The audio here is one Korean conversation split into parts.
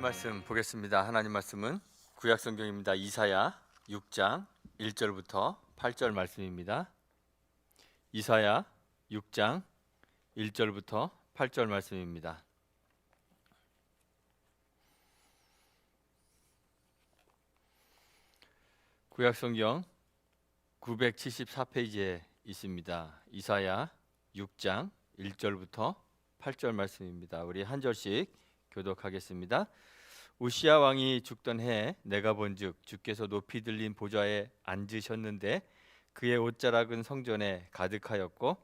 말씀 보겠습니다. 하나님 말씀은 구약 성경입니다. 이사야 6장 1절부터 8절 말씀입니다. 이사야 6장 1절부터 8절 말씀입니다. 구약 성경 974페이지에 있습니다. 이사야 6장 1절부터 8절 말씀입니다. 우리 한 절씩 교독하겠습니다. 우시야 왕이 죽던 해 내가 본즉 주께서 높이 들린 보좌에 앉으셨는데 그의 옷자락은 성전에 가득하였고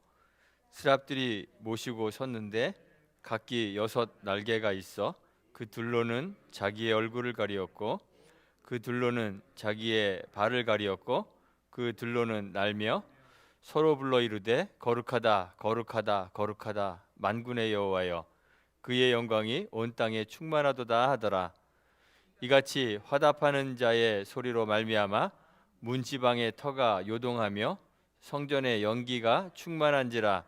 스랍들이 모시고 섰는데 각기 6 날개가 있어 그 둘로는 자기의 얼굴을 가리었고 그 둘로는 자기의 발을 가리었고 그 둘로는 날며 서로 불러 이르되 거룩하다 거룩하다 거룩하다 만군의 여호와여 그의 영광이 온 땅에 충만하도다 하더라. 이같이 화답하는 자의 소리로 말미암아 문지방의 터가 요동하며 성전의 연기가 충만한지라.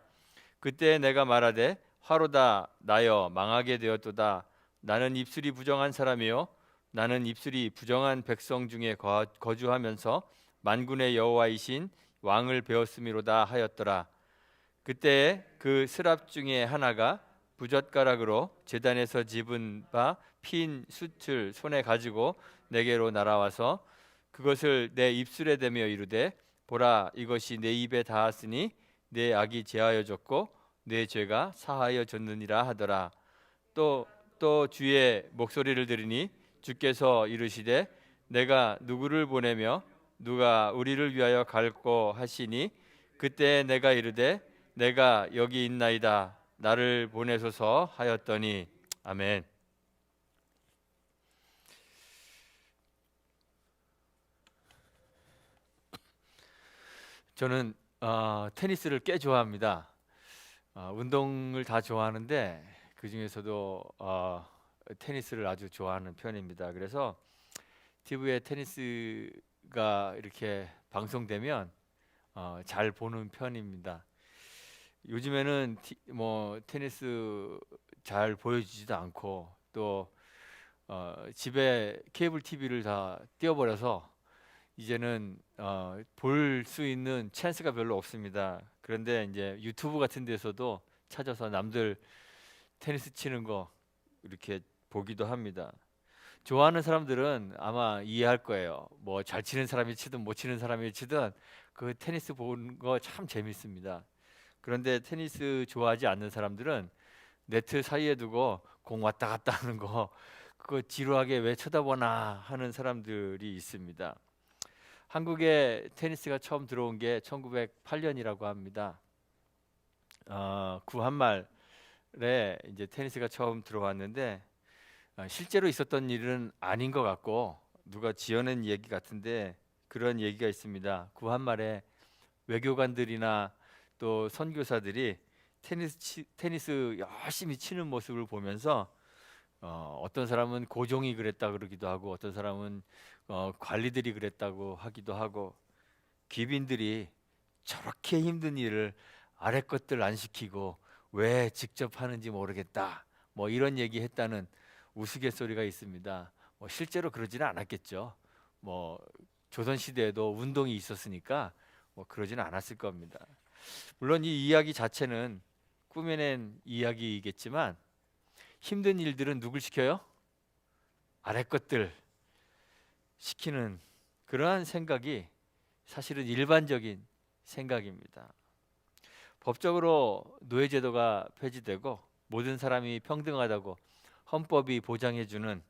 그때 내가 말하되 화로다 나여 망하게 되었도다. 나는 입술이 부정한 사람이요 나는 입술이 부정한 백성 중에 거주하면서 만군의 여호와이신 왕을 배웠음이로다 하였더라. 그때 그 스랍 중에 하나가 부젓가락으로 제단에서 집은 바 핀 숯을 손에 가지고 내게로 날아와서 그것을 내 입술에 대며 이르되 보라 이것이 내 입에 닿았으니 내 악이 제하여졌고 내 죄가 사하여졌느니라 하더라. 또 주의 목소리를 들으니 주께서 이르시되 내가 누구를 보내며 누가 우리를 위하여 갈고 하시니 그때 내가 이르되 내가 여기 있나이다 나를 보내소서 하였더니. 아멘. 저는 테니스를 꽤 좋아합니다. 운동을 다 좋아하는데 그 중에서도 테니스를 아주 좋아하는 편입니다. 그래서 TV에 테니스가 이렇게 방송되면 잘 보는 편입니다. 요즘에는 테니스 잘 보여주지도 않고 또 집에 케이블 TV를 다 띄워버려서 이제는 볼 수 있는 찬스가 별로 없습니다. 그런데 이제 유튜브 같은 데서도 찾아서 남들 테니스 치는 거 이렇게 보기도 합니다. 좋아하는 사람들은 아마 이해할 거예요. 뭐 잘 치는 사람이 치든 못 치는 사람이 치든 그 테니스 보는 거 참 재밌습니다. 그런데 테니스 좋아하지 않는 사람들은 네트 사이에 두고 공 왔다 갔다 하는 거 그거 지루하게 왜 쳐다보나 하는 사람들이 있습니다. 한국에 테니스가 처음 들어온 게 1908년이라고 합니다. 구한말에 이제 테니스가 처음 들어왔는데 실제로 있었던 일은 아닌 것 같고 누가 지어낸 얘기 같은데 그런 얘기가 있습니다. 구한말에 외교관들이나 또 선교사들이 테니스 열심히 치는 모습을 보면서 어떤 사람은 고종이 그랬다 그러기도 하고 어떤 사람은 관리들이 그랬다고 하기도 하고 귀빈들이 저렇게 힘든 일을 아래 것들 안 시키고 왜 직접 하는지 모르겠다 뭐 이런 얘기했다는 우스갯소리가 있습니다. 뭐 실제로 그러지는 않았겠죠. 뭐 조선 시대에도 운동이 있었으니까 뭐 그러지는 않았을 겁니다. 물론 이 이야기 자체는 꾸며낸 이야기이겠지만 힘든 일들은 누굴 시켜요? 아래 것들 시키는 그러한 생각이 사실은 일반적인 생각입니다. 법적으로 노예제도가 폐지되고 모든 사람이 평등하다고 헌법이 보장해주는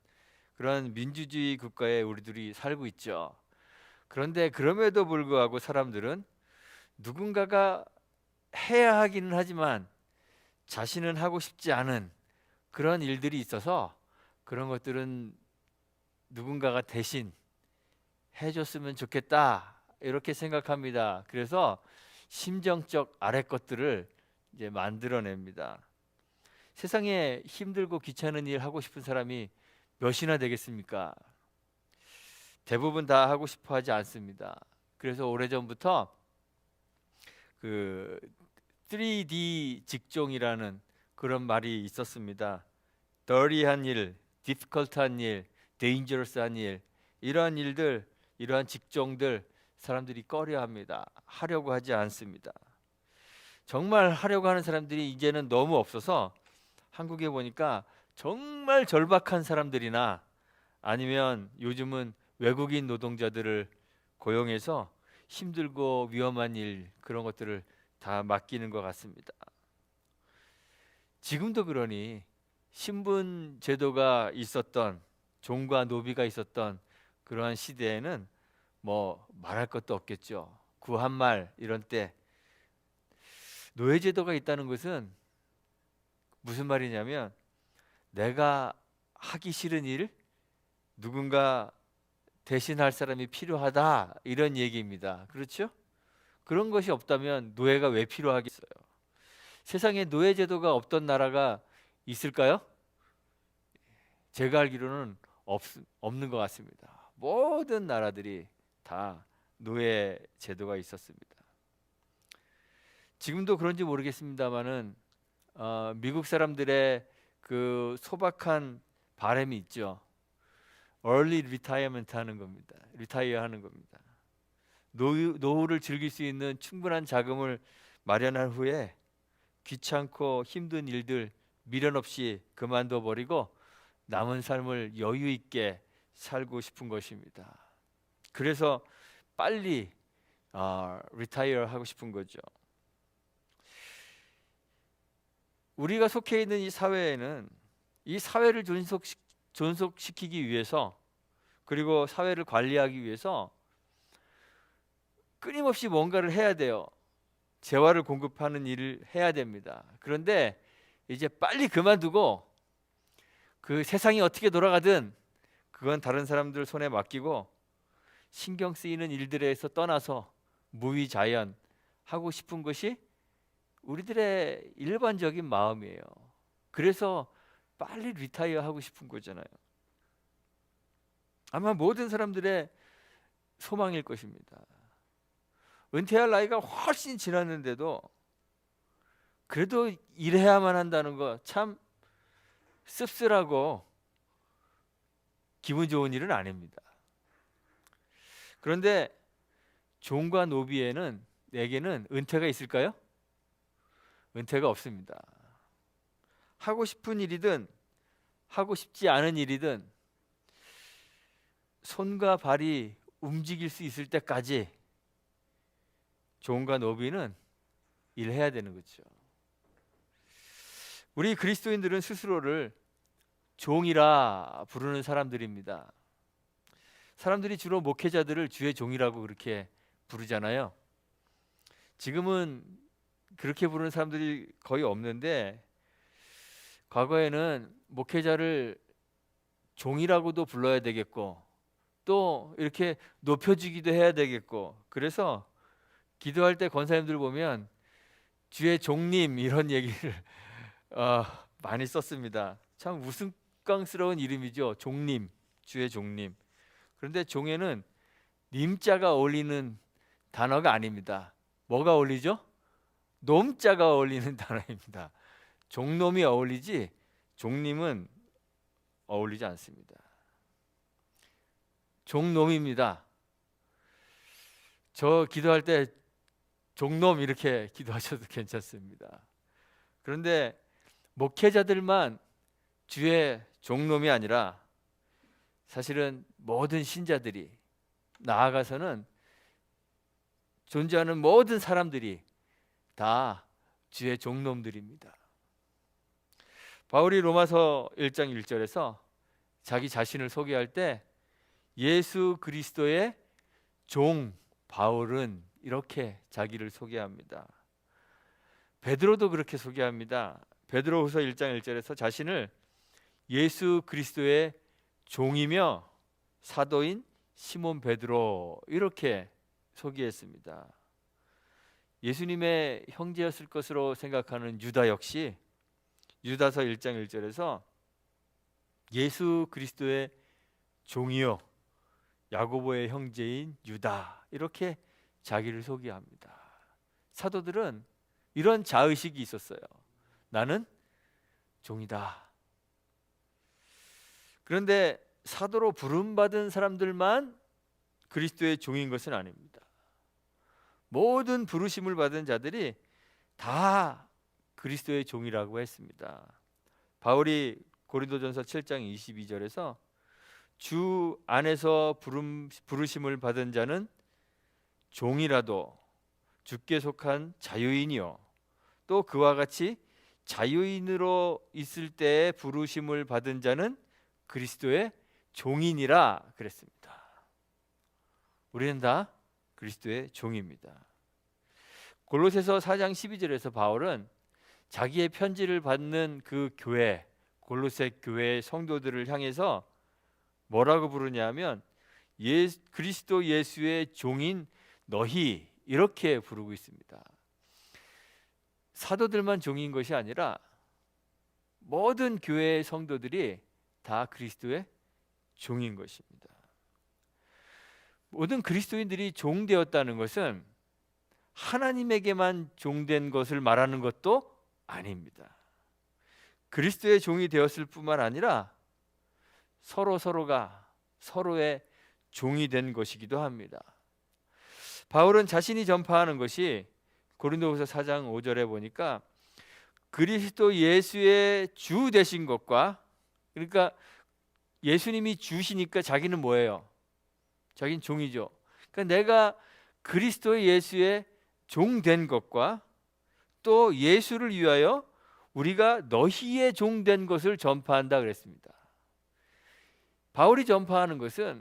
그런 민주주의 국가에 우리들이 살고 있죠. 그런데 그럼에도 불구하고 사람들은 누군가가 해야 하기는 하지만 자신은 하고 싶지 않은 그런 일들이 있어서 그런 것들은 누군가가 대신 해줬으면 좋겠다 이렇게 생각합니다. 그래서 심정적 아래 것들을 이제 만들어냅니다. 세상에 힘들고 귀찮은 일 하고 싶은 사람이 몇이나 되겠습니까? 대부분 다 하고 싶어 하지 않습니다. 그래서 오래전부터 그 3D 직종이라는 그런 말이 있었습니다. 더리한 일, 디피컬트한 일, 데인저러스한 일, 이러한 일들, 이러한 직종들 사람들이 꺼려합니다. 하려고 하지 않습니다. 정말 하려고 하는 사람들이 이제는 너무 없어서 한국에 보니까 정말 절박한 사람들이나 아니면 요즘은 외국인 노동자들을 고용해서 힘들고 위험한 일 그런 것들을 다 맡기는 것 같습니다. 지금도 그러니 신분 제도가 있었던 종과 노비가 있었던 그러한 시대에는 뭐 말할 것도 없겠죠. 구한말 이런 때 노예 제도가 있다는 것은 무슨 말이냐면 내가 하기 싫은 일 누군가 대신할 사람이 필요하다 이런 얘기입니다. 그렇죠? 그런 것이 없다면 노예가 왜 필요하겠어요? 세상에 노예 제도가 없던 나라가 있을까요? 제가 알기로는 없는 것 같습니다. 모든 나라들이 다 노예 제도가 있었습니다. 지금도 그런지 모르겠습니다만은 미국 사람들의 그 소박한 바람이 있죠. early retirement 하는 겁니다. 리타이어 하는 겁니다. 노후를 즐길 수 있는 충분한 자금을 마련한 후에 귀찮고 힘든 일들 미련 없이 그만둬 버리고 남은 삶을 여유 있게 살고 싶은 것입니다. 그래서 빨리 리타이어 하고 싶은 거죠. 우리가 속해 있는 이 사회에는 이 사회를 존속시키기 위해서 그리고 사회를 관리하기 위해서 끊임없이 뭔가를 해야 돼요. 재화를 공급하는 일을 해야 됩니다. 그런데 이제 빨리 그만두고 그 세상이 어떻게 돌아가든 그건 다른 사람들 손에 맡기고 신경 쓰이는 일들에서 떠나서 무위자연 하고 싶은 것이 우리들의 일반적인 마음이에요. 그래서 빨리 리타이어 하고 싶은 거잖아요. 아마 모든 사람들의 소망일 것입니다. 은퇴할 나이가 훨씬 지났는데도 그래도 일해야만 한다는 거 참 씁쓸하고 기분 좋은 일은 아닙니다. 그런데 종과 노비에게는 은퇴가 있을까요? 은퇴가 없습니다. 하고 싶은 일이든 하고 싶지 않은 일이든 손과 발이 움직일 수 있을 때까지 종과 노비는 일해야 되는 거죠. 우리 그리스도인들은 스스로를 종이라 부르는 사람들입니다. 사람들이 주로 목회자들을 주의 종이라고 그렇게 부르잖아요. 지금은 그렇게 부르는 사람들이 거의 없는데 과거에는 목회자를 종이라고도 불러야 되겠고 또 이렇게 높여주기도 해야 되겠고 그래서 기도할 때 권사님들 보면 주의 종님 이런 얘기를 많이 썼습니다. 참 우스꽝스러운 이름이죠. 종님, 주의 종님. 그런데 종에는 님자가 어울리는 단어가 아닙니다. 뭐가 어울리죠? 놈자가 어울리는 단어입니다. 종놈이 어울리지 종님은 어울리지 않습니다. 종놈입니다. 저 기도할 때 종놈 이렇게 기도하셔도 괜찮습니다. 그런데 목회자들만 주의 종놈이 아니라 사실은 모든 신자들이 나아가서는 존재하는 모든 사람들이 다 주의 종놈들입니다. 바울이 로마서 1장 1절에서 자기 자신을 소개할 때 예수 그리스도의 종 바울은 이렇게 자기를 소개합니다. 베드로도 그렇게 소개합니다. 베드로후서 1장 1절에서 자신을 예수 그리스도의 종이며 사도인 시몬 베드로 이렇게 소개했습니다. 예수님의 형제였을 것으로 생각하는 유다 역시 유다서 1장 1절에서 예수 그리스도의 종이요 야고보의 형제인 유다 이렇게 자기를 소개합니다. 사도들은 이런 자의식이 있었어요. 나는 종이다. 그런데 사도로 부름받은 사람들만 그리스도의 종인 것은 아닙니다. 모든 부르심을 받은 자들이 다 그리스도의 종이라고 했습니다. 바울이 고린도전서 7장 22절에서 주 안에서 부르심을 받은 자는 종이라도 주께 속한 자유인이요 또 그와 같이 자유인으로 있을 때 부르심을 받은 자는 그리스도의 종이니라 그랬습니다. 우리는 다 그리스도의 종입니다. 골로새서 4장 12절에서 바울은 자기의 편지를 받는 그 교회, 골로새 교회의 성도들을 향해서 뭐라고 부르냐면 그리스도 예수의 종인 너희 이렇게 부르고 있습니다. 사도들만 종인 것이 아니라 모든 교회의 성도들이 다 그리스도의 종인 것입니다. 모든 그리스도인들이 종되었다는 것은 하나님에게만 종된 것을 말하는 것도 아닙니다. 그리스도의 종이 되었을 뿐만 아니라 서로가 서로의 종이 된 것이기도 합니다. 바울은 자신이 전파하는 것이 고린도후서 4장 5절에 보니까 그리스도 예수의 주 되신 것과, 그러니까 예수님이 주시니까 자기는 뭐예요? 자기는 종이죠. 그러니까 내가 그리스도 예수의 종 된 것과 또 예수를 위하여 우리가 너희의 종 된 것을 전파한다 그랬습니다. 바울이 전파하는 것은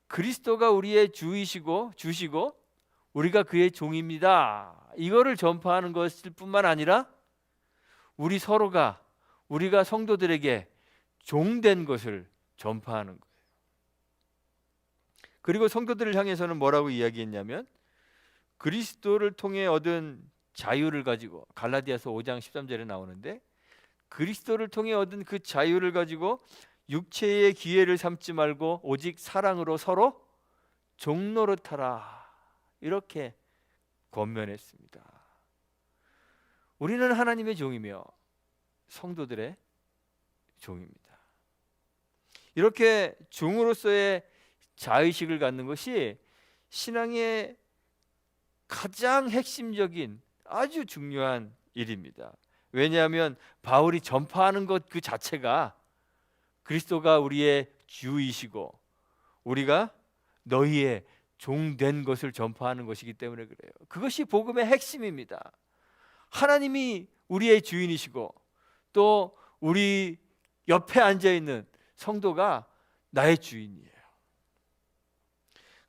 그리스도가 우리의 주이시고 주시고 우리가 그의 종입니다. 이거를 전파하는 것일 뿐만 아니라 우리가 성도들에게 종된 것을 전파하는 거예요. 그리고 성도들을 향해서는 뭐라고 이야기했냐면 그리스도를 통해 얻은 자유를 가지고, 갈라디아서 5장 13절에 나오는데 그리스도를 통해 얻은 그 자유를 가지고 육체의 기회를 삼지 말고 오직 사랑으로 서로 종노릇하라 이렇게 권면했습니다. 우리는 하나님의 종이며 성도들의 종입니다. 이렇게 종으로서의 자의식을 갖는 것이 신앙의 가장 핵심적인 아주 중요한 일입니다. 왜냐하면 바울이 전파하는 것 그 자체가 그리스도가 우리의 주이시고 우리가 너희의 종된 것을 전파하는 것이기 때문에 그래요. 그것이 복음의 핵심입니다. 하나님이 우리의 주인이시고 또 우리 옆에 앉아있는 성도가 나의 주인이에요.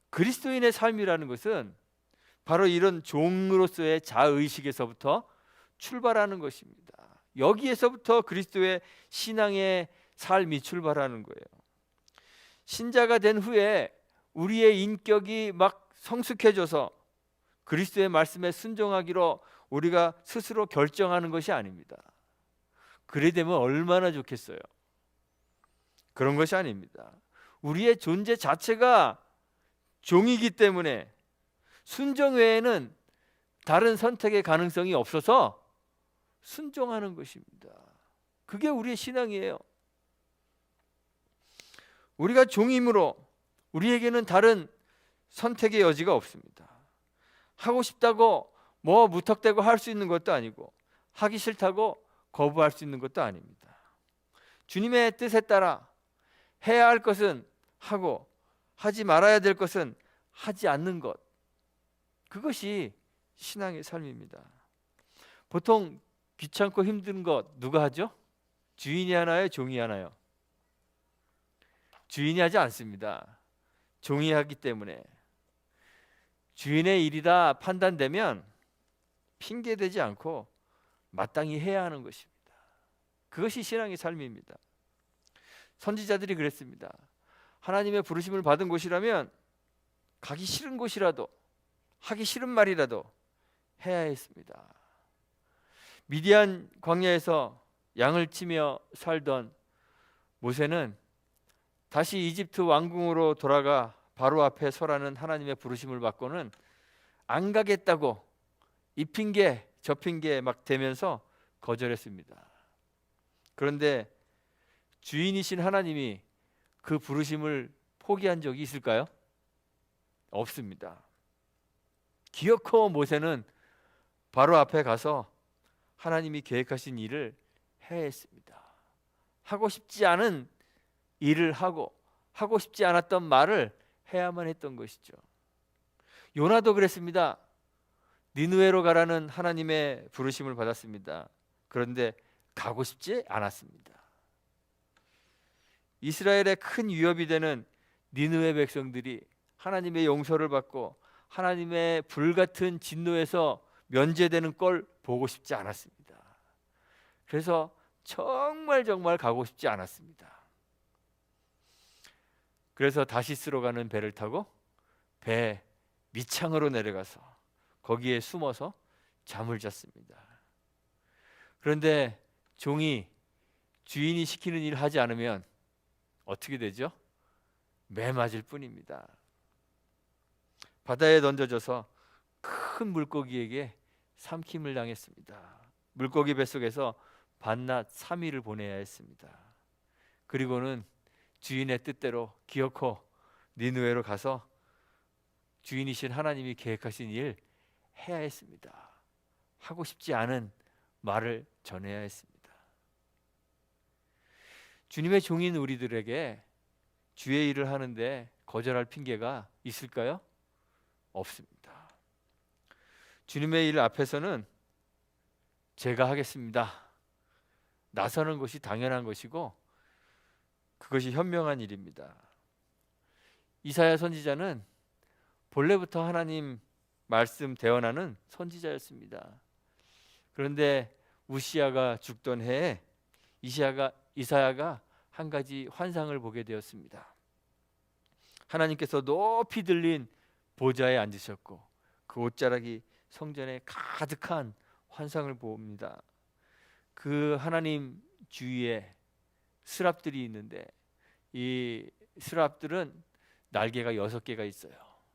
그리스도인의 삶이라는 것은 바로 이런 종으로서의 자의식에서부터 출발하는 것입니다. 여기에서부터 그리스도의 신앙의 삶이 출발하는 거예요. 신자가 된 후에 우리의 인격이 막 성숙해져서 그리스도의 말씀에 순종하기로 우리가 스스로 결정하는 것이 아닙니다. 그래 되면 얼마나 좋겠어요. 그런 것이 아닙니다. 우리의 존재 자체가 종이기 때문에 순종 외에는 다른 선택의 가능성이 없어서 순종하는 것입니다. 그게 우리의 신앙이에요. 우리가 종이므로 우리에게는 다른 선택의 여지가 없습니다. 하고 싶다고 뭐 무턱대고 할 수 있는 것도 아니고 하기 싫다고 거부할 수 있는 것도 아닙니다. 주님의 뜻에 따라 해야 할 것은 하고 하지 말아야 될 것은 하지 않는 것, 그것이 신앙의 삶입니다. 보통 귀찮고 힘든 것 누가 하죠? 주인이 하나요? 종이 하나요? 주인이 하지 않습니다. 종이 하기 때문에. 주인의 일이다 판단되면 핑계대지 않고 마땅히 해야 하는 것입니다. 그것이 신앙의 삶입니다. 선지자들이 그랬습니다. 하나님의 부르심을 받은 곳이라면 가기 싫은 곳이라도 하기 싫은 말이라도 해야 했습니다. 미디안 광야에서 양을 치며 살던 모세는 다시 이집트 왕궁으로 돌아가 바로 앞에 서라는 하나님의 부르심을 받고는 안 가겠다고 이 핑계 저 핑계 막 대면서 거절했습니다. 그런데 주인이신 하나님이 그 부르심을 포기한 적이 있을까요? 없습니다. 기어코 모세는 바로 앞에 가서 하나님이 계획하신 일을 해야 했습니다. 하고 싶지 않은 일을 하고 싶지 않았던 말을 해야만 했던 것이죠. 요나도 그랬습니다. 니느웨로 가라는 하나님의 부르심을 받았습니다. 그런데 가고 싶지 않았습니다. 이스라엘의 큰 위협이 되는 니느웨 백성들이 하나님의 용서를 받고 하나님의 불같은 진노에서 면제되는 걸 보고 싶지 않았습니다. 그래서 정말 가고 싶지 않았습니다. 그래서 다시스로 가는 배를 타고 배 밑창으로 내려가서 거기에 숨어서 잠을 잤습니다. 그런데 종이 주인이 시키는 일을 하지 않으면 어떻게 되죠? 매 맞을 뿐입니다. 바다에 던져져서 큰 물고기에게 삼킴을 당했습니다. 물고기 뱃속에서 밤낮 3일을 보내야 했습니다. 그리고는 주인의 뜻대로 기어코 니느웨로 가서 주인이신 하나님이 계획하신 일 해야 했습니다. 하고 싶지 않은 말을 전해야 했습니다. 주님의 종인 우리들에게 주의 일을 하는데 거절할 핑계가 있을까요? 없습니다. 주님의 일 앞에서는 제가 하겠습니다. 나서는 것이 당연한 것이고 그것이 현명한 일입니다. 이사야 선지자는 본래부터 하나님 말씀 대언하는 선지자였습니다. 그런데 우시야가 죽던 해에 이사야가 한 가지 환상을 보게 되었습니다. 하나님께서 높이 들린 보좌에 앉으셨고 그 옷자락이 성전에 가득한 환상을 봅니다. 그 하나님 주위에 스랍들이 있는데 이 스랍들은 날개가 6개가 있어요.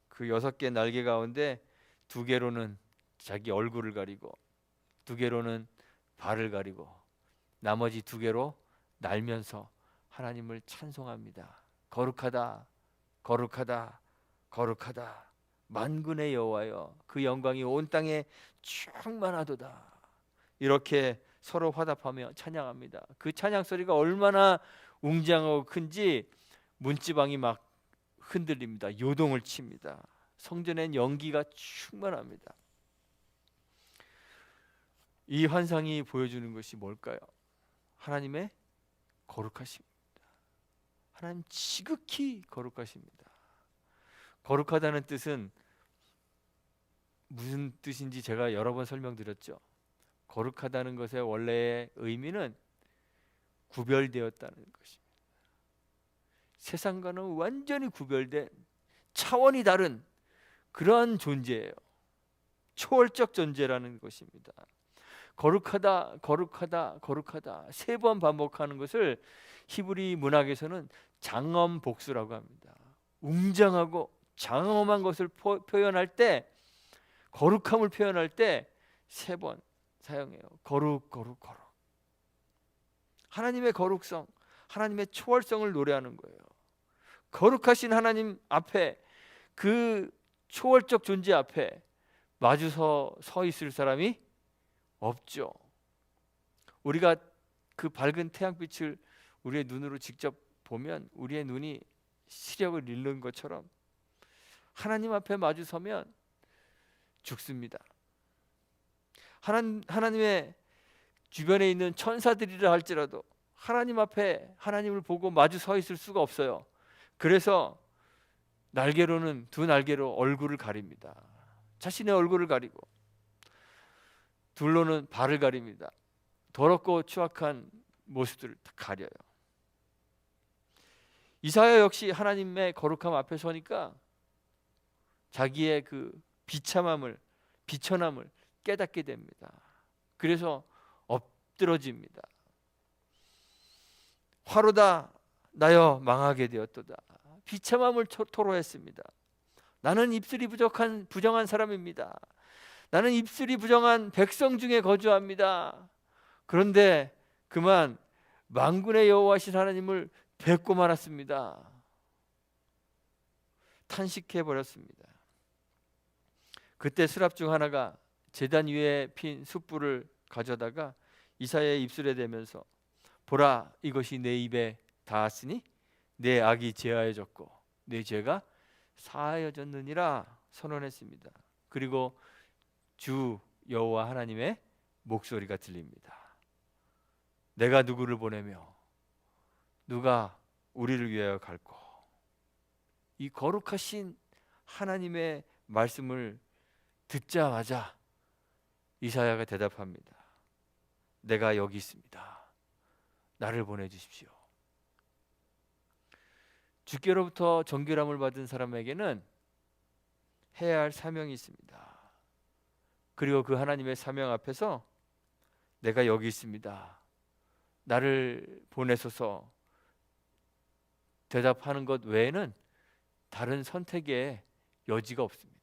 그 6개 날개 가운데 2개로는 자기 얼굴을 가리고 2개로는 발을 가리고 나머지 2개로 날면서 하나님을 찬송합니다. 거룩하다, 거룩하다, 거룩하다. 만군의 여호와여, 그 영광이 온 땅에 충만하도다. 이렇게 서로 화답하며 찬양합니다. 그 찬양 소리가 얼마나 웅장하고 큰지 문지방이 막 흔들립니다. 요동을 칩니다. 성전엔 연기가 충만합니다. 이 환상이 보여주는 것이 뭘까요? 하나님의 거룩하십니다. 하나님 지극히 거룩하십니다. 거룩하다는 뜻은 무슨 뜻인지 제가 여러 번 설명드렸죠. 거룩하다는 것의 원래의 의미는 구별되었다는 것입니다. 세상과는 완전히 구별된 차원이 다른 그러한 존재예요. 초월적 존재라는 것입니다. 거룩하다, 거룩하다, 거룩하다 3번 반복하는 것을 히브리 문학에서는 장엄복수라고 합니다. 웅장하고 장엄한 것을 표현할 때, 거룩함을 표현할 때 3번 사용해요. 거룩, 거룩, 거룩. 하나님의 거룩성, 하나님의 초월성을 노래하는 거예요. 거룩하신 하나님 앞에, 그 초월적 존재 앞에 마주서 서 있을 사람이 없죠. 우리가 그 밝은 태양빛을 우리의 눈으로 직접 보면 우리의 눈이 시력을 잃는 것처럼 하나님 앞에 마주서면 죽습니다. 하나님의 주변에 있는 천사들이라 할지라도 하나님 앞에 하나님을 보고 마주 서 있을 수가 없어요. 그래서 날개로는 2날개로 얼굴을 가립니다. 자신의 얼굴을 가리고 둘로는 발을 가립니다. 더럽고 추악한 모습들을 다 가려요. 이사야 역시 하나님의 거룩함 앞에 서니까 자기의 그 비참함을, 비천함을 깨닫게 됩니다. 그래서 엎드러집니다. 화로다 나여 망하게 되었도다. 비참함을 토로했습니다. 나는 입술이 부정한 사람입니다. 나는 입술이 부정한 백성 중에 거주합니다. 그런데 그만 만군의 여호와신 하나님을 뵙고 말았습니다. 탄식해 버렸습니다. 그때 스랍 중 하나가 제단 위에 핀 숯불을 가져다가 이사야의 입술에 대면서 보라, 이것이 내 입에 닿았으니 내 악이 제하여졌고 내 죄가 사하여졌느니라 선언했습니다. 그리고 주 여호와 하나님의 목소리가 들립니다. 내가 누구를 보내며 누가 우리를 위하여 갈고. 이 거룩하신 하나님의 말씀을 듣자마자 이사야가 대답합니다. 내가 여기 있습니다. 나를 보내주십시오. 주께로부터 정결함을 받은 사람에게는 해야 할 사명이 있습니다. 그리고 그 하나님의 사명 앞에서 내가 여기 있습니다. 나를 보내소서 대답하는 것 외에는 다른 선택의 여지가 없습니다.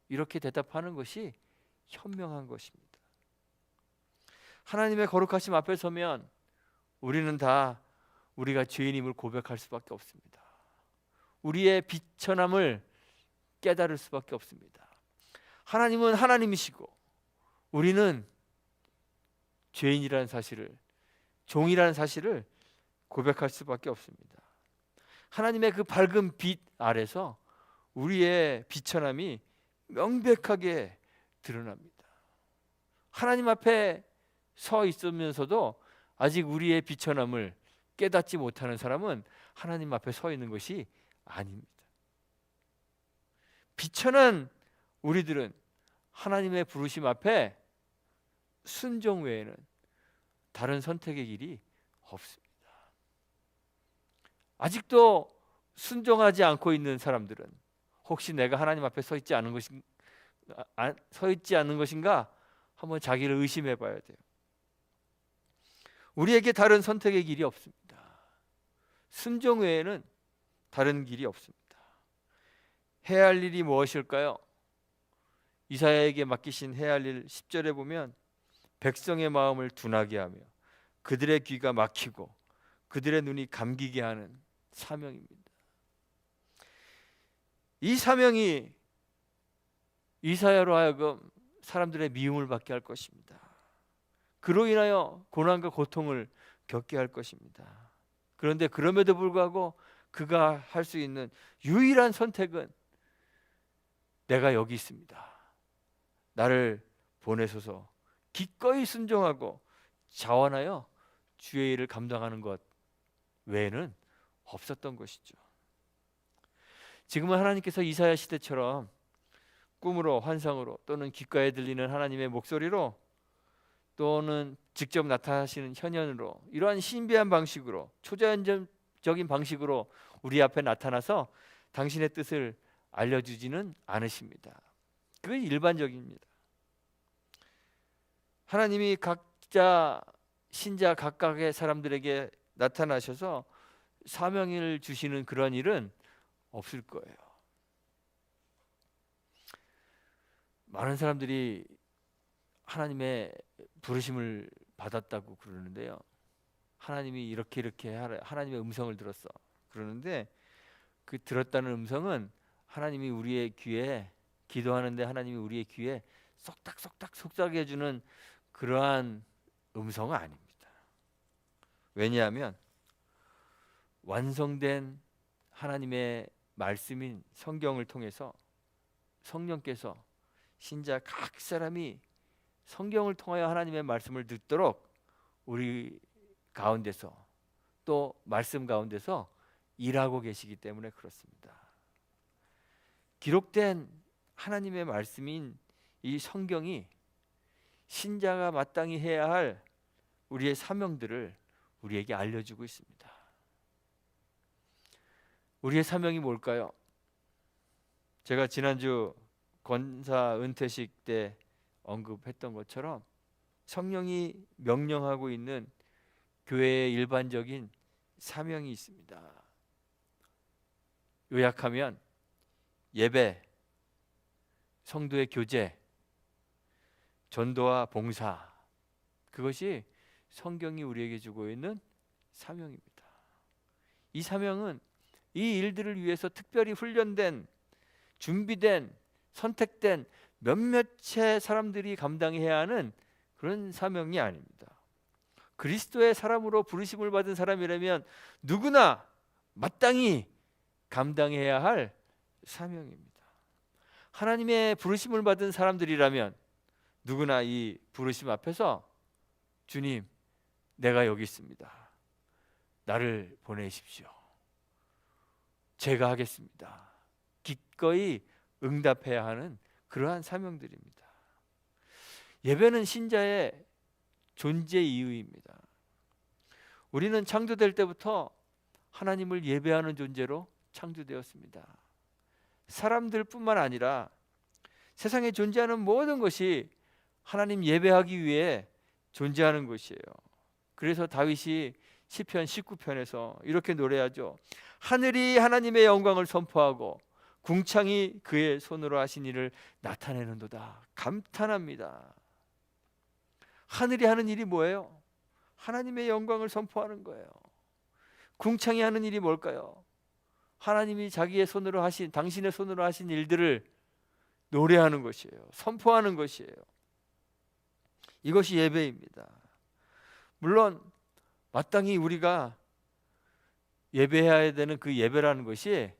이렇게 대답하는 것이 현명한 것입니다. 하나님의 거룩하심 앞에 서면 우리는 다 우리가 죄인임을 고백할 수밖에 없습니다. 우리의 비천함을 깨달을 수밖에 없습니다. 하나님은 하나님이시고 우리는 죄인이라는 사실을, 종이라는 사실을 고백할 수밖에 없습니다. 하나님의 그 밝은 빛 아래서 우리의 비천함이 명백하게 드러납니다. 하나님 앞에 서 있으면서도 아직 우리의 비천함을 깨닫지 못하는 사람은 하나님 앞에 서 있는 것이 아닙니다. 비천한 우리들은 하나님의 부르심 앞에 순종 외에는 다른 선택의 길이 없습니다. 아직도 순종하지 않고 있는 사람들은 혹시 내가 하나님 앞에 서 있지 않은 것인가 한번 자기를 의심해 봐야 돼요. 우리에게 다른 선택의 길이 없습니다. 순종 외에는 다른 길이 없습니다. 해야 할 일이 무엇일까요? 이사야에게 맡기신 해야 할 일 10절에 보면 백성의 마음을 둔하게 하며 그들의 귀가 막히고 그들의 눈이 감기게 하는 사명입니다. 이 사명이 이사야로 하여금 사람들의 미움을 받게 할 것입니다. 그로 인하여 고난과 고통을 겪게 할 것입니다. 그런데 그럼에도 불구하고 그가 할 수 있는 유일한 선택은 내가 여기 있습니다. 나를 보내소서 기꺼이 순종하고 자원하여 주의 일을 감당하는 것 외에는 없었던 것이죠. 지금은 하나님께서 이사야 시대처럼 꿈으로, 환상으로 또는 귓가에 들리는 하나님의 목소리로 또는 직접 나타나시는 현현으로 이러한 신비한 방식으로 초자연적인 방식으로 우리 앞에 나타나서 당신의 뜻을 알려주지는 않으십니다. 그게 일반적입니다. 하나님이 각자 신자 각각의 사람들에게 나타나셔서 사명을 주시는 그런 일은 없을 거예요. 많은 사람들이 하나님의 부르심을 받았다고 그러는데요. 하나님이 이렇게 하나님의 음성을 들었어 그러는데 그 들었다는 음성은 하나님이 우리의 귀에 기도하는데 하나님이 우리의 귀에 쏙닥쏙닥 속삭여 주는 그러한 음성은 아닙니다. 왜냐하면 완성된 하나님의 말씀인 성경을 통해서 성령께서 신자 각 사람이 성경을 통하여 하나님의 말씀을 듣도록 우리 가운데서 또 말씀 가운데서 일하고 계시기 때문에 그렇습니다. 기록된 하나님의 말씀인 이 성경이 신자가 마땅히 해야 할 우리의 사명들을 우리에게 알려주고 있습니다. 우리의 사명이 뭘까요? 제가 지난주 권사 은퇴식 때 언급했던 것처럼 성령이 명령하고 있는 교회의 일반적인 사명이 있습니다. 요약하면 예배, 성도의 교제, 전도와 봉사, 그것이 성경이 우리에게 주고 있는 사명입니다. 이 사명은 이 일들을 위해서 특별히 훈련된, 준비된, 선택된 몇몇의 사람들이 감당해야 하는 그런 사명이 아닙니다. 그리스도의 사람으로 부르심을 받은 사람이라면 누구나 마땅히 감당해야 할 사명입니다. 하나님의 부르심을 받은 사람들이라면 누구나 이 부르심 앞에서 주님, 내가 여기 있습니다. 나를 보내십시오. 제가 하겠습니다. 기꺼이 응답해야 하는 그러한 사명들입니다. 예배는 신자의 존재 이유입니다. 우리는 창조될 때부터 하나님을 예배하는 존재로 창조되었습니다. 사람들뿐만 아니라 세상에 존재하는 모든 것이 하나님 예배하기 위해 존재하는 것이에요. 그래서 다윗이 시편 19편에서 이렇게 노래하죠. 하늘이 하나님의 영광을 선포하고 궁창이 그의 손으로 하신 일을 나타내는도다. 감탄합니다. 하늘이 하는 일이 뭐예요? 하나님의 영광을 선포하는 거예요. 궁창이 하는 일이 뭘까요? 하나님이 자기의 손으로 하신, 당신의 손으로 하신 일들을 노래하는 것이에요. 선포하는 것이에요. 이것이 예배입니다. 물론 마땅히 우리가 예배해야 되는 그 예배라는 것이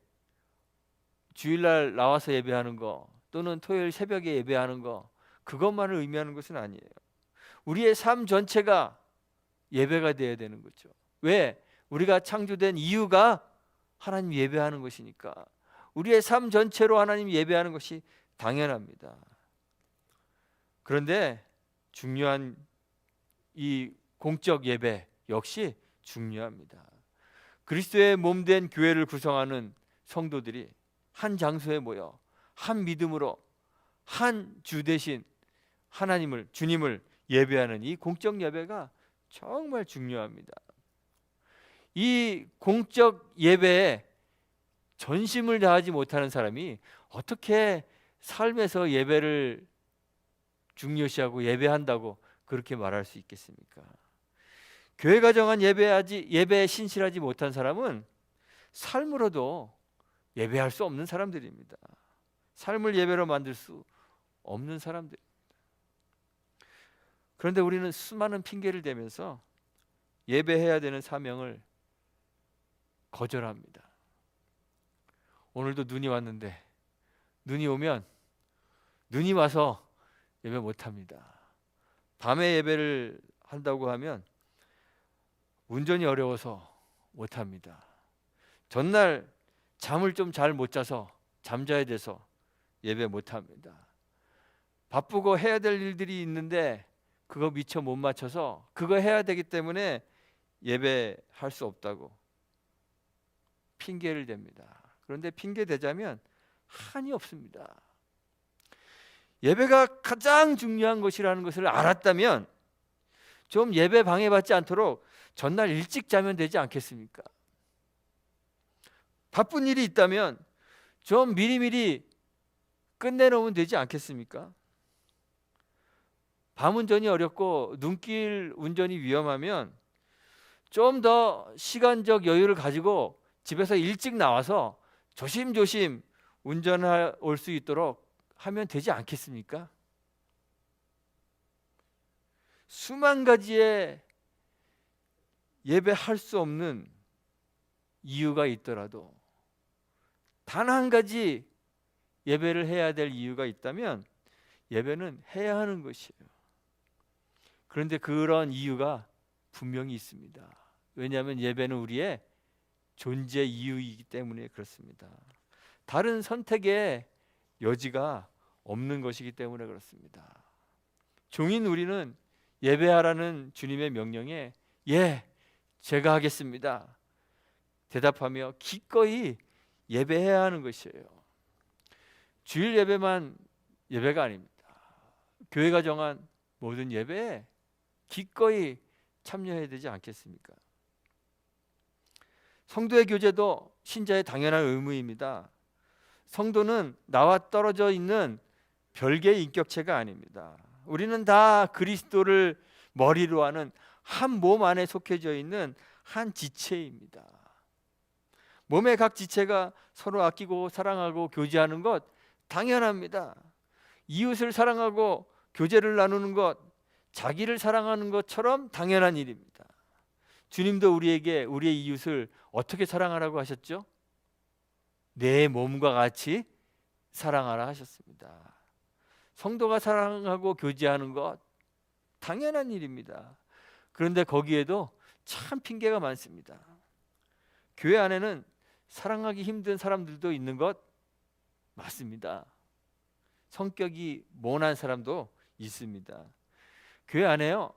주일날 나와서 예배하는 거 또는 토요일 새벽에 예배하는 거, 그것만을 의미하는 것은 아니에요. 우리의 삶 전체가 예배가 되어야 되는 거죠. 왜? 우리가 창조된 이유가 하나님 예배하는 것이니까 우리의 삶 전체로 하나님 예배하는 것이 당연합니다. 그런데 중요한 이 공적 예배 역시 중요합니다. 그리스도의 몸된 교회를 구성하는 성도들이 한 장소에 모여 한 믿음으로 한 주 대신 하나님을, 주님을 예배하는 이 공적 예배가 정말 중요합니다. 이 공적 예배에 전심을 다하지 못하는 사람이 어떻게 삶에서 예배를 중요시하고 예배한다고 그렇게 말할 수 있겠습니까? 교회가 정한 예배에 신실하지 못한 사람은 삶으로도 예배할 수 없는 사람들입니다. 삶을 예배로 만들 수 없는 사람들입니다. 그런데 우리는 수많은 핑계를 대면서 예배해야 되는 사명을 거절합니다. 오늘도 눈이 왔는데 눈이 오면 눈이 와서 예배 못합니다. 밤에 예배를 한다고 하면 운전이 어려워서 못합니다. 전날 잠을 좀 잘 못 자서 잠자야 돼서 예배 못합니다. 바쁘고 해야 될 일들이 있는데 그거 미처 못 맞춰서 그거 해야 되기 때문에 예배할 수 없다고 핑계를 댑니다. 그런데 핑계 대자면 한이 없습니다. 예배가 가장 중요한 것이라는 것을 알았다면 좀 예배 방해받지 않도록 전날 일찍 자면 되지 않겠습니까? 바쁜 일이 있다면 좀 미리미리 끝내놓으면 되지 않겠습니까? 밤 운전이 어렵고 눈길 운전이 위험하면 좀 더 시간적 여유를 가지고 집에서 일찍 나와서 조심조심 운전할 수 있도록 하면 되지 않겠습니까? 수만 가지의 예배할 수 없는 이유가 있더라도 단 한 가지 예배를 해야 될 이유가 있다면 예배는 해야 하는 것이에요. 그런데 그런 이유가 분명히 있습니다. 왜냐하면 예배는 우리의 존재 이유이기 때문에 그렇습니다. 다른 선택의 여지가 없는 것이기 때문에 그렇습니다. 종인 우리는 예배하라는 주님의 명령에 예, 제가 하겠습니다 대답하며 기꺼이 예배해야 하는 것이에요. 주일 예배만 예배가 아닙니다. 교회가 정한 모든 예배에 기꺼이 참여해야 되지 않겠습니까? 성도의 교제도 신자의 당연한 의무입니다. 성도는 나와 떨어져 있는 별개의 인격체가 아닙니다. 우리는 다 그리스도를 머리로 하는 한 몸 안에 속해져 있는 한 지체입니다. 몸의 각 지체가 서로 아끼고 사랑하고 교제하는 것 당연합니다. 이웃을 사랑하고 교제를 나누는 것, 자기를 사랑하는 것처럼 당연한 일입니다. 주님도 우리에게 우리의 이웃을 어떻게 사랑하라고 하셨죠? 내 몸과 같이 사랑하라 하셨습니다. 성도가 사랑하고 교제하는 것 당연한 일입니다. 그런데 거기에도 참 핑계가 많습니다. 교회 안에는 사랑하기 힘든 사람들도 있는 것 맞습니다. 성격이 모난 사람도 있습니다. 교회 안에요,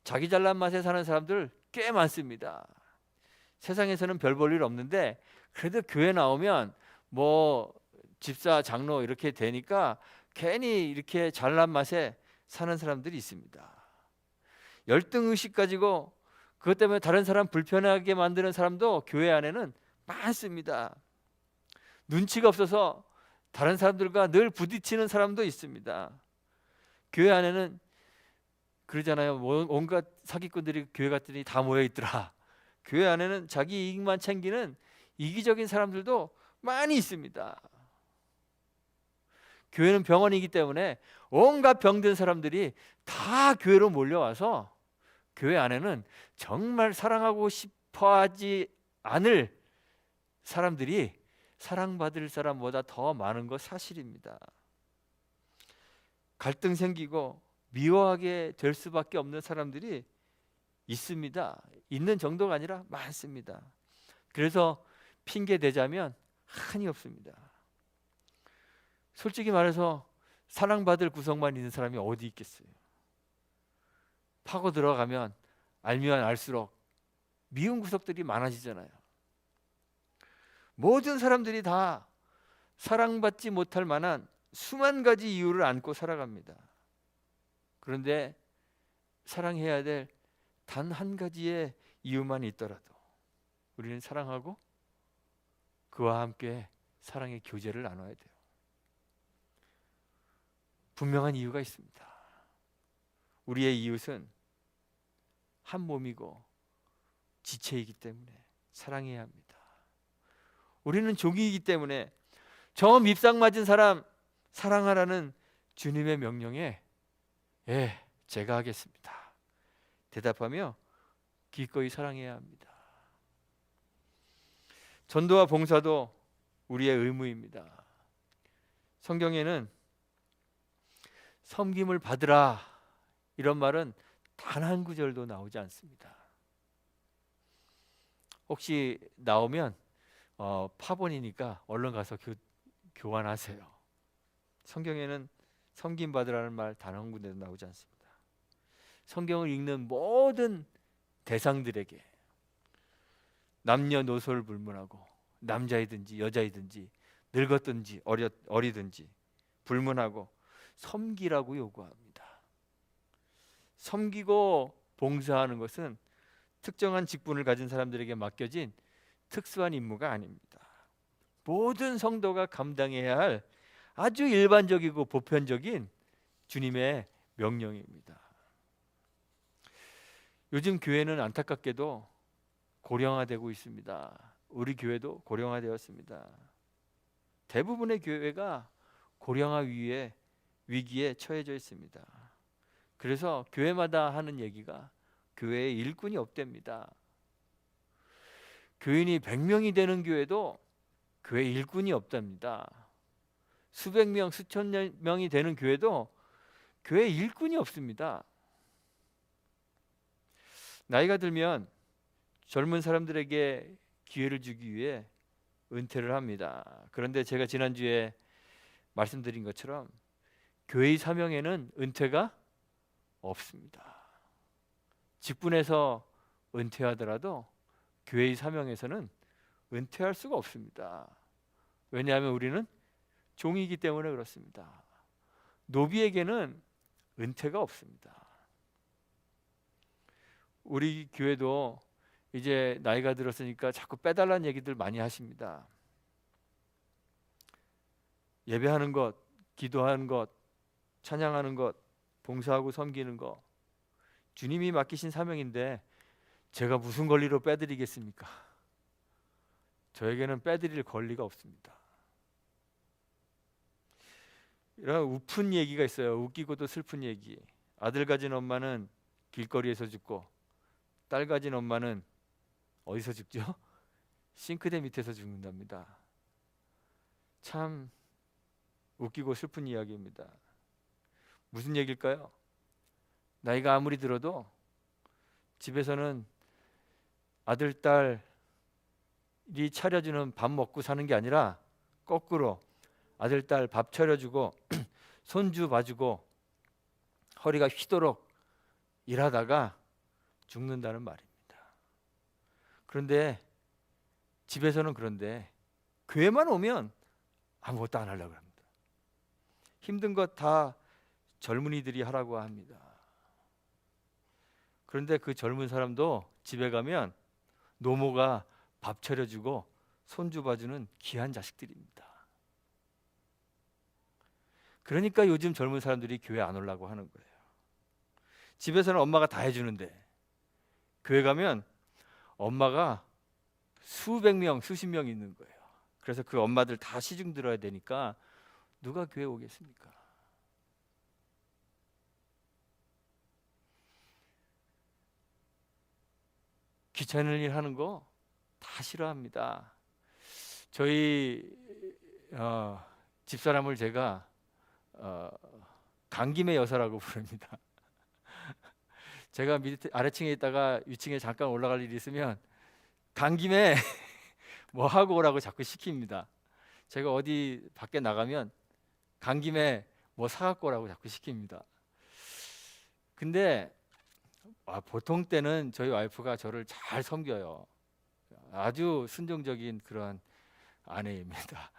자기 잘난 맛에 사는 사람들 꽤 많습니다. 세상에서는 별 볼 일 없는데 그래도 교회 나오면 뭐 집사, 장로 이렇게 되니까 괜히 이렇게 잘난 맛에 사는 사람들이 있습니다. 열등의식 가지고 그것 때문에 다른 사람 불편하게 만드는 사람도 교회 안에는 많습니다. 눈치가 없어서 다른 사람들과 늘 부딪히는 사람도 있습니다. 교회 안에는 그러잖아요. 온갖 사기꾼들이 교회 갔더니 다 모여 있더라. 교회 안에는 자기 이익만 챙기는 이기적인 사람들도 많이 있습니다. 교회는 병원이기 때문에 온갖 병든 사람들이 다 교회로 몰려와서 교회 안에는 정말 사랑하고 싶어하지 않을 사람들이 사랑받을 사람보다 더 많은 것 사실입니다. 갈등 생기고 미워하게 될 수밖에 없는 사람들이 있습니다. 있는 정도가 아니라 많습니다. 그래서 핑계 대자면 한이 없습니다. 솔직히 말해서 사랑받을 구성만 있는 사람이 어디 있겠어요? 파고 들어가면 알면 알수록 미운 구석들이 많아지잖아요. 모든 사람들이 다 사랑받지 못할 만한 수만 가지 이유를 안고 살아갑니다. 그런데 사랑해야 될 단 한 가지의 이유만 있더라도 우리는 사랑하고 그와 함께 사랑의 교제를 나눠야 돼요. 분명한 이유가 있습니다. 우리의 이웃은 한 몸이고 지체이기 때문에 사랑해야 합니다. 우리는 종이기 때문에 저 밉상 맞은 사람 사랑하라는 주님의 명령에 예, 제가 하겠습니다 대답하며 기꺼이 사랑해야 합니다. 전도와 봉사도 우리의 의무입니다. 성경에는 섬김을 받으라 이런 말은 단 한 구절도 나오지 않습니다. 혹시 나오면 파본이니까 얼른 가서 교환하세요. 성경에는 섬김 받으라는 말 단 한 군데도 나오지 않습니다. 성경을 읽는 모든 대상들에게 남녀노소를 불문하고 남자이든지 여자이든지 늙었든지 어리든지 불문하고 섬기라고 요구합니다. 섬기고 봉사하는 것은 특정한 직분을 가진 사람들에게 맡겨진 특수한 임무가 아닙니다. 모든 성도가 감당해야 할 아주 일반적이고 보편적인 주님의 명령입니다. 요즘 교회는 안타깝게도 고령화되고 있습니다. 우리 교회도 고령화되었습니다. 대부분의 교회가 고령화 위기에 처해져 있습니다. 그래서 교회마다 하는 얘기가 교회에 일꾼이 없답니다. 교인이 100명이 되는 교회도 교회에 일꾼이 없답니다. 수백 명, 수천 명이 되는 교회도 교회에 일꾼이 없습니다. 나이가 들면 젊은 사람들에게 기회를 주기 위해 은퇴를 합니다. 그런데 제가 지난주에 말씀드린 것처럼 교회의 사명에는 은퇴가 없습니다. 직분에서 은퇴하더라도 교회의 사명에서는 은퇴할 수가 없습니다. 왜냐하면 우리는 종이기 때문에 그렇습니다. 노비에게는 은퇴가 없습니다. 우리 교회도 이제 나이가 들었으니까 자꾸 빼달라는 얘기들 많이 하십니다. 예배하는 것, 기도하는 것, 찬양하는 것, 봉사하고 섬기는 것 주님이 맡기신 사명인데 제가 무슨 권리로 빼드리겠습니까? 저에게는 빼드릴 권리가 없습니다. 이런 우픈 얘기가 있어요. 웃기고도 슬픈 얘기. 아들 가진 엄마는 길거리에서 죽고 딸 가진 엄마는 어디서 죽죠? 싱크대 밑에서 죽는답니다. 참 웃기고 슬픈 이야기입니다. 무슨 얘기일까요? 나이가 아무리 들어도 집에서는 아들, 딸이 차려주는 밥 먹고 사는 게 아니라 거꾸로 아들, 딸 밥 차려주고 손주 봐주고 허리가 휘도록 일하다가 죽는다는 말입니다. 그런데 집에서는 그런데 교회만 오면 아무것도 안 하려고 합니다. 힘든 것 다 젊은이들이 하라고 합니다. 그런데 그 젊은 사람도 집에 가면 노모가 밥 차려주고 손주 봐주는 귀한 자식들입니다. 그러니까 요즘 젊은 사람들이 교회 안 오려고 하는 거예요. 집에서는 엄마가 다 해주는데 교회 가면 엄마가 수백 명, 수십 명 있는 거예요. 그래서 그 엄마들 다 시중 들어야 되니까 누가 교회 오겠습니까? 귀찮은 일 하는 거 다 싫어합니다. 저희 집사람을 제가 강김의 여사라고 부릅니다. 제가 밑에 아래층에 있다가 위층에 잠깐 올라갈 일이 있으면 강김에 뭐 하고 오라고 자꾸 시킵니다. 제가 어디 밖에 나가면 강김에 뭐 사갖고 오라고 자꾸 시킵니다. 근데 보통 때는 저희 와이프가 저를 잘 섬겨요. 아주 순종적인 그런 아내입니다.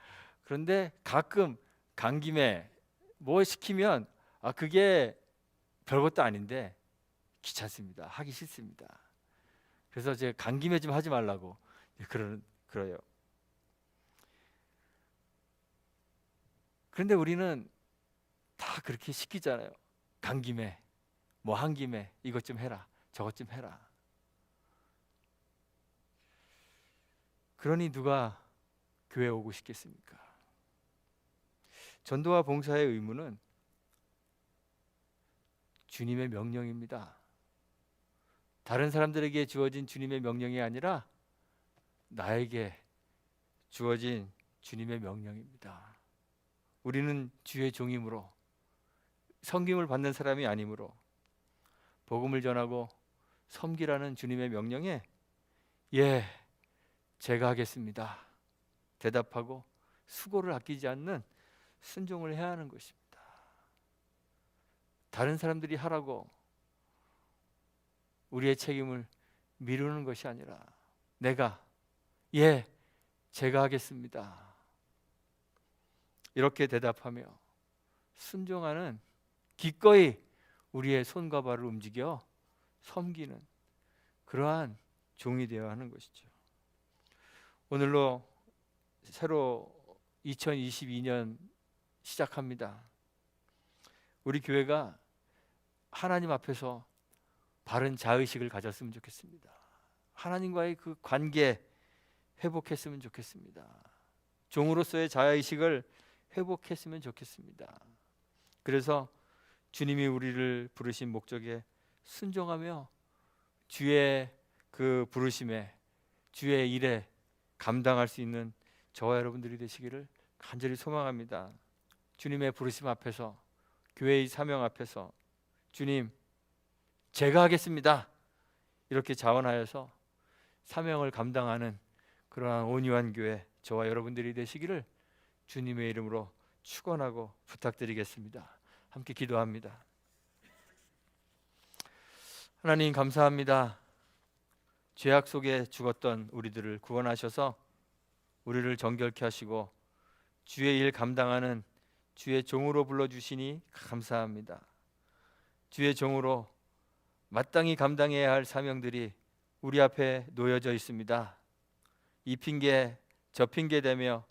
그런데 가끔 간 김에 뭐 시키면 그게 별것도 아닌데 귀찮습니다. 하기 싫습니다. 그래서 제가 간 김에 좀 하지 말라고 그래요. 그런데 우리는 다 그렇게 시키잖아요. 간 김에 뭐 한 김에 이것 좀 해라, 저것 좀 해라. 그러니 누가 교회 오고 싶겠습니까? 전도와 봉사의 의무는 주님의 명령입니다. 다른 사람들에게 주어진 주님의 명령이 아니라 나에게 주어진 주님의 명령입니다. 우리는 주의 종이므로 섬김을 받는 사람이 아니므로 복음을 전하고 섬기라는 주님의 명령에 예, 제가 하겠습니다. 대답하고 수고를 아끼지 않는 순종을 해야 하는 것입니다. 다른 사람들이 하라고 우리의 책임을 미루는 것이 아니라 내가 예, 제가 하겠습니다. 이렇게 대답하며 순종하는 기꺼이 우리의 손과 발을 움직여 섬기는 그러한 종이 되어야 하는 것이죠. 오늘로 새로 2022년 시작합니다. 우리 교회가 하나님 앞에서 바른 자의식을 가졌으면 좋겠습니다. 하나님과의 그 관계 회복했으면 좋겠습니다. 종으로서의 자의식을 회복했으면 좋겠습니다. 그래서 주님이 우리를 부르신 목적에 순종하며 주의 그 부르심에 주의 일에 감당할 수 있는 저와 여러분들이 되시기를 간절히 소망합니다. 주님의 부르심 앞에서 교회의 사명 앞에서 주님 제가 하겠습니다. 이렇게 자원하여서 사명을 감당하는 그러한 온유한 교회 저와 여러분들이 되시기를 주님의 이름으로 축원하고 부탁드리겠습니다. 함께 기도합니다. 하나님 감사합니다. 죄악 속에 죽었던 우리들을 구원하셔서 우리를 정결케 하시고 주의 일 감당하는 주의 종으로 불러주시니 감사합니다. 주의 종으로 마땅히 감당해야 할 사명들이 우리 앞에 놓여져 있습니다. 이 핑계 저 핑계 대며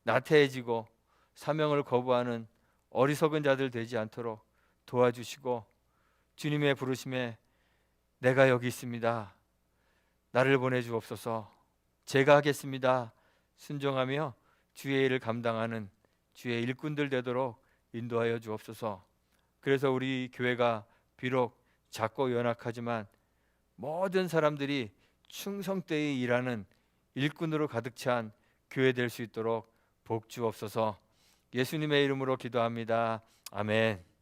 나태해지고 사명을 거부하는 어리석은 자들 되지 않도록 도와주시고 주님의 부르심에 내가 여기 있습니다. 나를 보내주옵소서. 제가 하겠습니다. 순종하며 주의 일을 감당하는 주의 일꾼들 되도록 인도하여 주옵소서. 그래서 우리 교회가 비록 작고 연약하지만 모든 사람들이 충성되이 일하는 일꾼으로 가득 찬 교회 될 수 있도록 복 주옵소서. 예수님의 이름으로 기도합니다. 아멘.